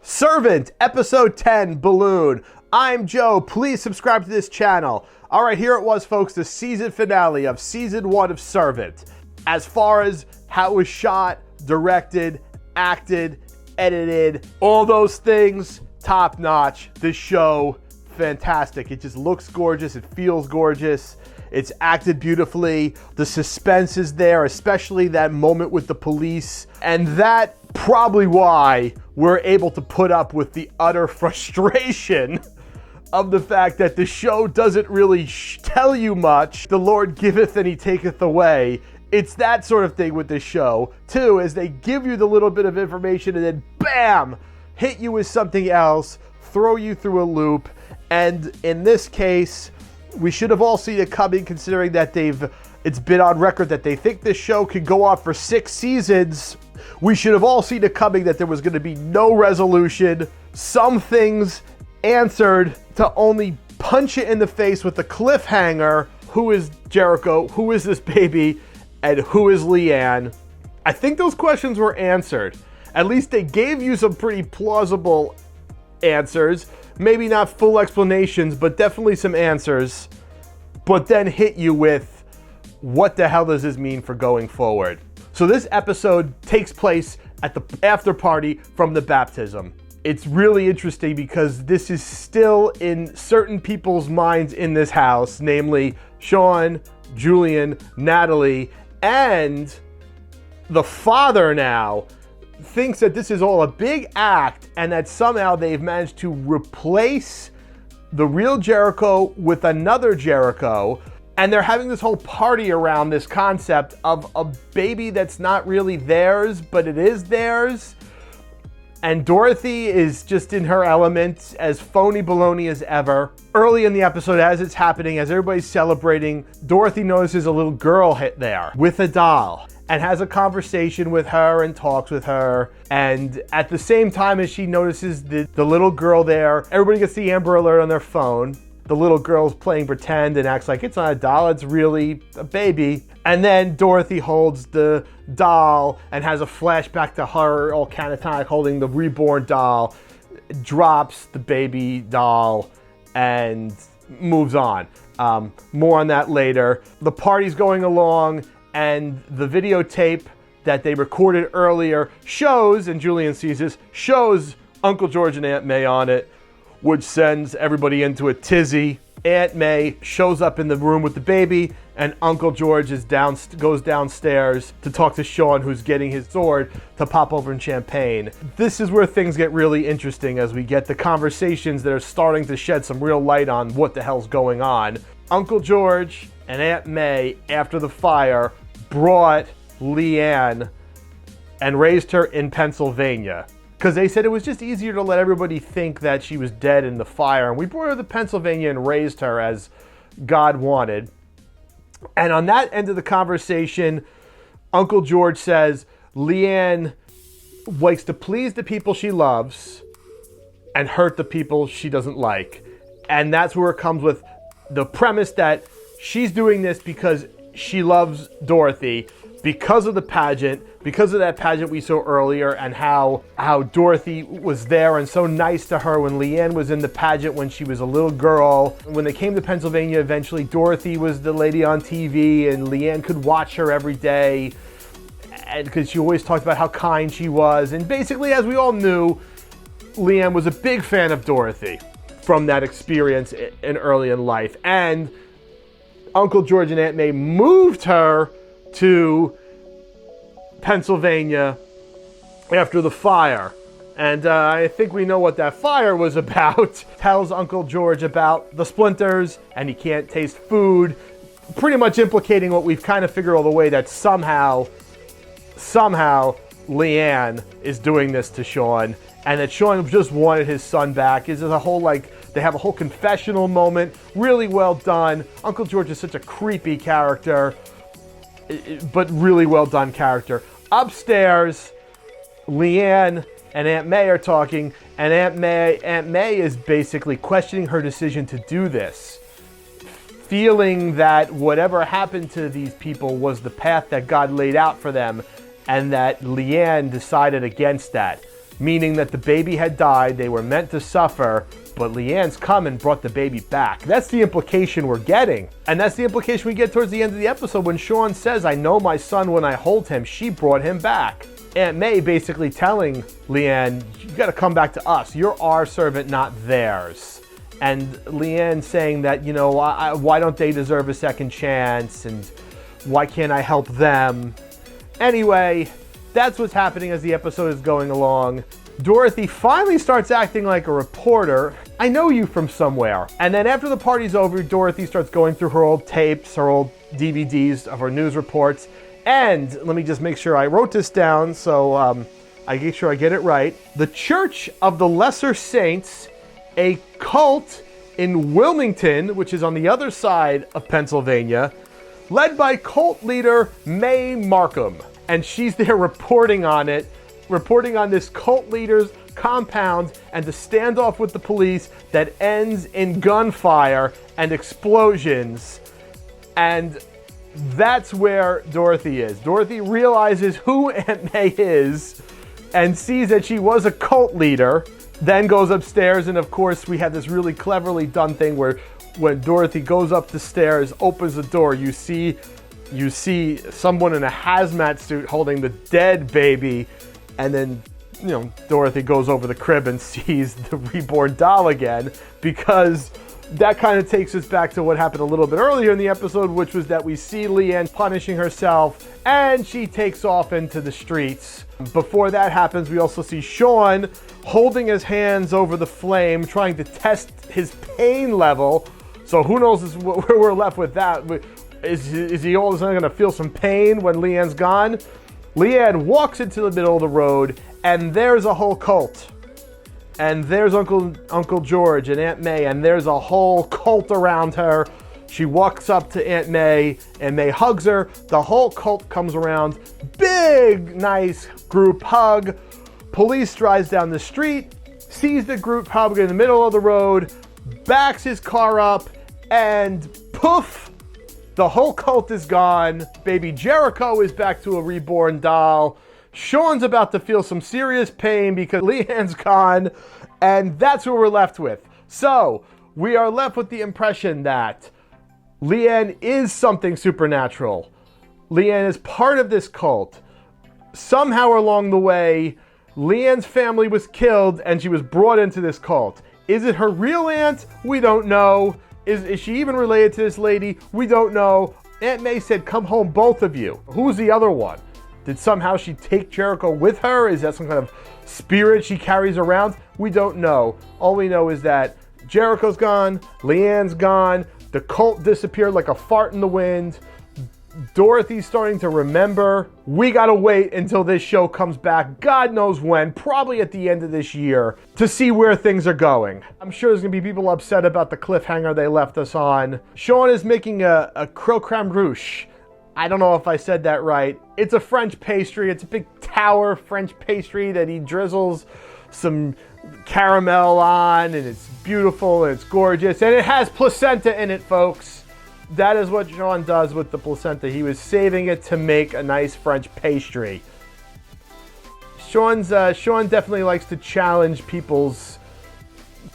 Servant, Episode 10, Balloon. I'm Joe. Please subscribe to this channel. All right, here it was, folks, the season finale of Season 1 of Servant. As far as how it was shot, directed, acted, edited, all those things, top notch. This show, fantastic. It just looks gorgeous. It feels gorgeous. It's acted beautifully. The suspense is there, especially that moment with the police. And that probably why we're able to put up with the utter frustration of the fact that the show doesn't really tell you much. The Lord giveth and he taketh away. It's that sort of thing with this show, too, as they give you the little bit of information and then bam, hit you with something else, throw you through a loop. And in this case, we should have all seen it coming, considering that it's been on record that they think this show could go on for 6 seasons. We should have all seen it coming that there was going to be no resolution. Some things answered to only punch it in the face with a cliffhanger. Who is Jericho? Who is this baby? And who is Leanne? I think those questions were answered. At least they gave you some pretty plausible answers. Maybe not full explanations, but definitely some answers. But then hit you with, what the hell does this mean for going forward? So this episode takes place at the after party from the baptism. It's really interesting because this is still in certain people's minds in this house, namely Sean, Julian, Natalie, and the father now thinks that this is all a big act and that somehow they've managed to replace the real Jericho with another Jericho. And they're having this whole party around this concept of a baby that's not really theirs, but it is theirs. And Dorothy is just in her element, as phony baloney as ever. Early in the episode, as it's happening, as everybody's celebrating, Dorothy notices a little girl hit there with a doll and has a conversation with her and talks with her. And at the same time as she notices the little girl there, everybody gets the Amber Alert on their phone. The little girl's playing pretend and acts like it's not a doll, it's really a baby. And then Dorothy holds the doll and has a flashback to her all catatonic holding the reborn doll, drops the baby doll, and moves on. More on that later. The party's going along, and the videotape that they recorded earlier shows, and Julian sees this, shows Uncle George and Aunt May on it, which sends everybody into a tizzy. Aunt May shows up in the room with the baby, and Uncle George goes downstairs to talk to Sean, who's getting his sword to pop open champagne. This is where things get really interesting as we get the conversations that are starting to shed some real light on what the hell's going on. Uncle George and Aunt May, after the fire, brought Leanne and raised her in Pennsylvania. Because they said it was just easier to let everybody think that she was dead in the fire. And we brought her to Pennsylvania and raised her as God wanted. And on that end of the conversation, Uncle George says Leanne likes to please the people she loves and hurt the people she doesn't like. And that's where it comes with the premise that she's doing this because she loves Dorothy, because of the pageant, because of that pageant we saw earlier, and how Dorothy was there and so nice to her when Leanne was in the pageant when she was a little girl. When they came to Pennsylvania, eventually Dorothy was the lady on TV, and Leanne could watch her every day, and because she always talked about how kind she was. And basically, as we all knew, Leanne was a big fan of Dorothy from that experience in early in life. And Uncle George and Aunt May moved her to Pennsylvania after the fire. And I think we know what that fire was about. Tells Uncle George about the splinters and he can't taste food. Pretty much implicating what we've kind of figured all the way, that somehow Leanne is doing this to Sean, and that Sean just wanted his son back. Is a whole, they have a whole confessional moment. Really well done. Uncle George is such a creepy character, but really well done character. Upstairs, Leanne and Aunt May are talking, and Aunt May is basically questioning her decision to do this, feeling that whatever happened to these people was the path that God laid out for them, and that Leanne decided against that. meaning that the baby had died, they were meant to suffer, but Leanne's come and brought the baby back. That's the implication we're getting. And that's the implication we get towards the end of the episode when Shawn says, I know my son when I hold him. She brought him back. Aunt May basically telling Leanne, you gotta come back to us. You're our servant, not theirs. And Leanne saying that, you know, why don't they deserve a second chance? And why can't I help them? Anyway, that's what's happening as the episode is going along. Dorothy finally starts acting like a reporter. I know you from somewhere. And then after the party's over, Dorothy starts going through her old tapes, her old DVDs of her news reports. And let me just make sure I wrote this down so I make sure I get it right. The Church of the Lesser Saints, a cult in Wilmington, which is on the other side of Pennsylvania, led by cult leader May Markham. And she's there reporting on it, reporting on this cult leader's compound and the standoff with the police that ends in gunfire and explosions. And that's where Dorothy is. Dorothy realizes who Aunt May is and sees that she was a cult leader, then goes upstairs, and of course we have this really cleverly done thing where when Dorothy goes up the stairs, opens the door, you see someone in a hazmat suit holding the dead baby, and then, you know, Dorothy goes over the crib and sees the reborn doll again, because that kind of takes us back to what happened a little bit earlier in the episode, which was that we see Leanne punishing herself and she takes off into the streets. Before that happens, we also see Shawn holding his hands over the flame, trying to test his pain level. So who knows where we're left with that. Is he all of a sudden going to feel some pain when Leanne's gone? Leanne walks into the middle of the road and there's a whole cult. And there's Uncle George and Aunt May, and there's a whole cult around her. She walks up to Aunt May, and May hugs her. The whole cult comes around. Big, nice group hug. Police drives down the street, sees the group hug in the middle of the road, backs his car up, and poof, the whole cult is gone. Baby Jericho is back to a reborn doll. Shawn's about to feel some serious pain because Leanne's gone, and that's what we're left with. So, we are left with the impression that Leanne is something supernatural. Leanne is part of this cult. Somehow along the way, Leanne's family was killed and she was brought into this cult. Is it her real aunt? We don't know. Is she even related to this lady? We don't know. Aunt May said, come home, both of you. Who's the other one? Did somehow she take Jericho with her? Is that some kind of spirit she carries around? We don't know. All we know is that Jericho's gone, Leanne's gone, the cult disappeared like a fart in the wind, Dorothy's starting to remember. We gotta wait until this show comes back, God knows when, probably at the end of this year, to see where things are going. I'm sure there's gonna be people upset about the cliffhanger they left us on. Shawn is making a croque creme rouge. I don't know if I said that right. It's a French pastry. It's a big tower French pastry that he drizzles some caramel on, and it's beautiful and it's gorgeous. And it has placenta in it, folks. That is what Shawn does with the placenta. He was saving it to make a nice French pastry. Shawn definitely likes to challenge people's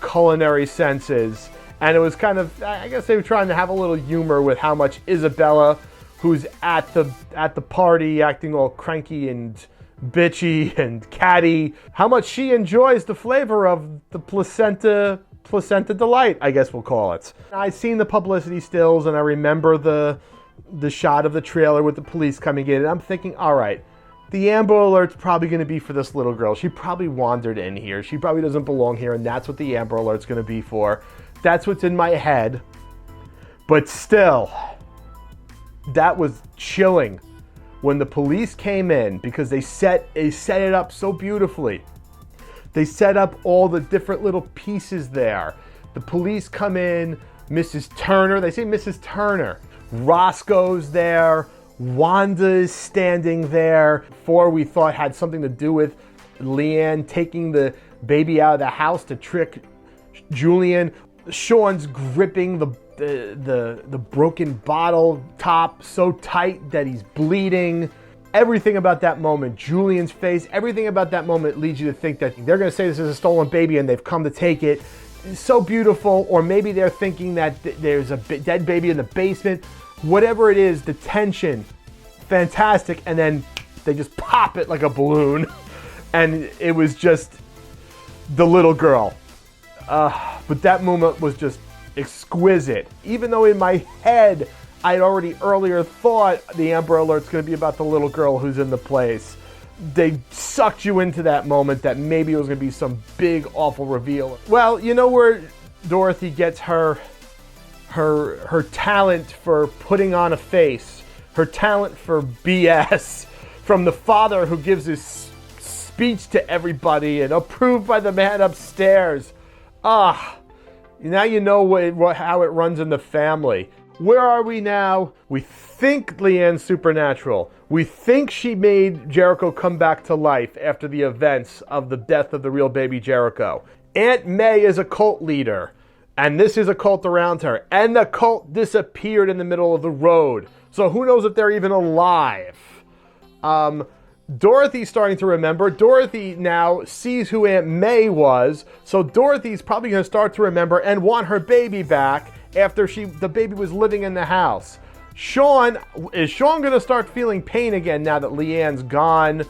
culinary senses. And it was kind of, I guess they were trying to have a little humor with how much Isabella, who's at the party acting all cranky and bitchy and catty, how much she enjoys the flavor of the placenta delight, I guess we'll call it. I've seen the publicity stills and I remember the shot of the trailer with the police coming in, and I'm thinking, all right, the Amber Alert's probably going to be for this little girl. She probably wandered in here. She probably doesn't belong here, and that's what the Amber Alert's going to be for. That's what's in my head. But still, that was chilling when the police came in, because they set it up so beautifully. They set up all the different little pieces there. The police come in, Mrs. Turner, they say Mrs. Turner. Roscoe's there, Wanda is standing there. Before we thought had something to do with Leanne taking the baby out of the house to trick Julian. Shawn's gripping the broken bottle top so tight that he's bleeding. Everything about that moment, Julian's face, everything about that moment leads you to think that they're going to say this is a stolen baby and they've come to take it. It's so beautiful. Or maybe they're thinking that there's a dead baby in the basement. Whatever it is, the tension, fantastic. And then they just pop it like a balloon. And it was just the little girl. But that moment was just exquisite. Even though in my head, I'd already earlier thought the Amber Alert's going to be about the little girl who's in the place. They sucked you into that moment that maybe it was going to be some big, awful reveal. Well, you know where Dorothy gets her talent for putting on a face, her talent for BS, from the father who gives his speech to everybody and approved by the man upstairs. Now you know how it runs in the family. Where are we now? We think Leanne's supernatural. We think she made Jericho come back to life after the events of the death of the real baby Jericho. Aunt May is a cult leader, and this is a cult around her. And the cult disappeared in the middle of the road. So who knows if they're even alive? Dorothy's starting to remember. Dorothy now sees who Aunt May was. So Dorothy's probably going to start to remember and want her baby back after the baby was living in the house. Is Sean going to start feeling pain again now that Leanne's gone?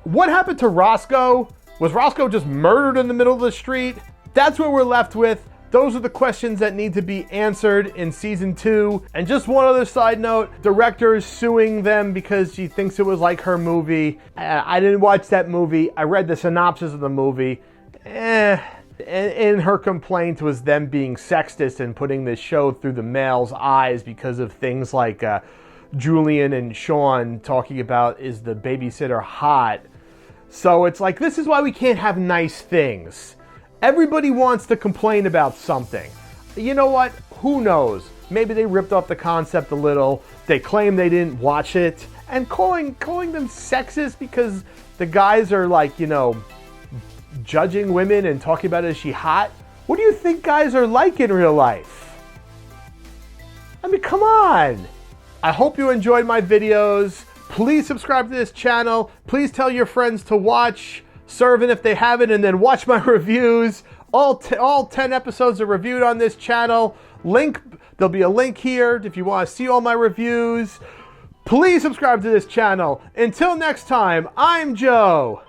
What happened to Roscoe? Was Roscoe just murdered in the middle of the street? That's what we're left with. Those are the questions that need to be answered in season 2. And just one other side note, director is suing them because she thinks it was like her movie. I didn't watch that movie. I read the synopsis of the movie. And her complaint was them being sexist and putting this show through the male's eyes because of things like Julian and Sean talking about, is the babysitter hot? So it's like, this is why we can't have nice things. Everybody wants to complain about something. You know what? Who knows? Maybe they ripped off the concept a little. They claim they didn't watch it. And calling them sexist because the guys are like, you know, judging women and talking about, is she hot? What do you think guys are like in real life? I mean, come on. I hope you enjoyed my videos. Please subscribe to this channel. Please tell your friends to watch Servant if they haven't, and then watch my reviews. All 10 episodes are reviewed on this channel. There'll be a link here if you want to see all my reviews. Please subscribe to this channel. Until next time, I'm Joe.